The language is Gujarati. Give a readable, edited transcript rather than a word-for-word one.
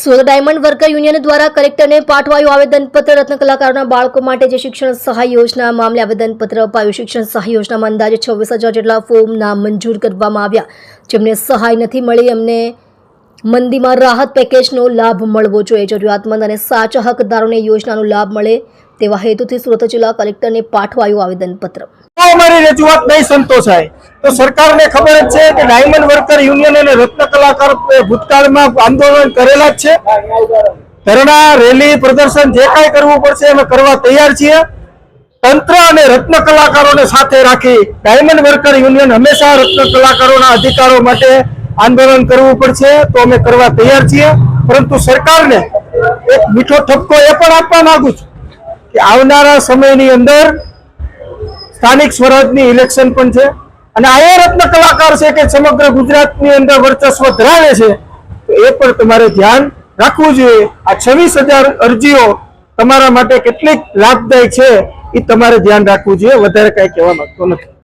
સુરત ડાયમંડ વર્કર યુનિયન દ્વારા કલેક્ટરને પાઠવાયું આવેદનપત્ર। રત્ન કલાકારોના બાળકો માટે જે શિક્ષણ સહાય યોજના મામલે આવેદનપત્ર અપાયું। શિક્ષણ સહાય યોજનામાં અંદાજે 26,000 જેટલા ફોર્મ નામંજૂર કરવામાં આવ્યા। જેમને સહાય નથી મળી એમને મંદીમાં રાહત પેકેજનો લાભ મળવો જોઈએ। જરૂરિયાતમંદ અને સાચા હકદારોને યોજનાનો લાભ મળે તેવા હેતુથી સુરત જિલ્લા કલેક્ટરને પાઠવાયું આવેદનપત્ર। અમારી રજૂઆત નહીં સંતોષાય તો સરકારને ખબર જ છે કે ડાયમંડ વર્કર યુનિયન અને રત્ન કલાકાર ભૂતકાળમાં આંદોલન કરેલા જ છે। ધરણા, રેલી, પ્રદર્શન જે કાંઈ કરવું પડશે અમે કરવા તૈયાર છીએ। તંત્ર અને રત્ન કલાકારોને સાથે રાખી ડાયમંડ વર્કર યુનિયન હંમેશા રત્ન કલાકારોના અધિકારો માટે આંદોલન કરવું પડશે તો અમે કરવા તૈયાર છીએ। પરંતુ સરકારને એક મીઠો ઠપકો એ પણ આપવા માંગુ છું કે આવનારા સમયની અંદર સ્થાનિક સ્વરાજની ઇલેક્શન પણ છે અને આ રત્ન કલાકાર છે કે સમગ્ર ગુજરાતની અંદર વર્ચસ્વ ધરાવે છે તો એ પણ તમારે ધ્યાન રાખવું જોઈએ। આ 26,000 અરજીઓ તમારા માટે કેટલીક લાભદાયક છે એ તમારે ધ્યાન રાખવું જોઈએ। વધારે કાંઈ કહેવા માંગતો નથી।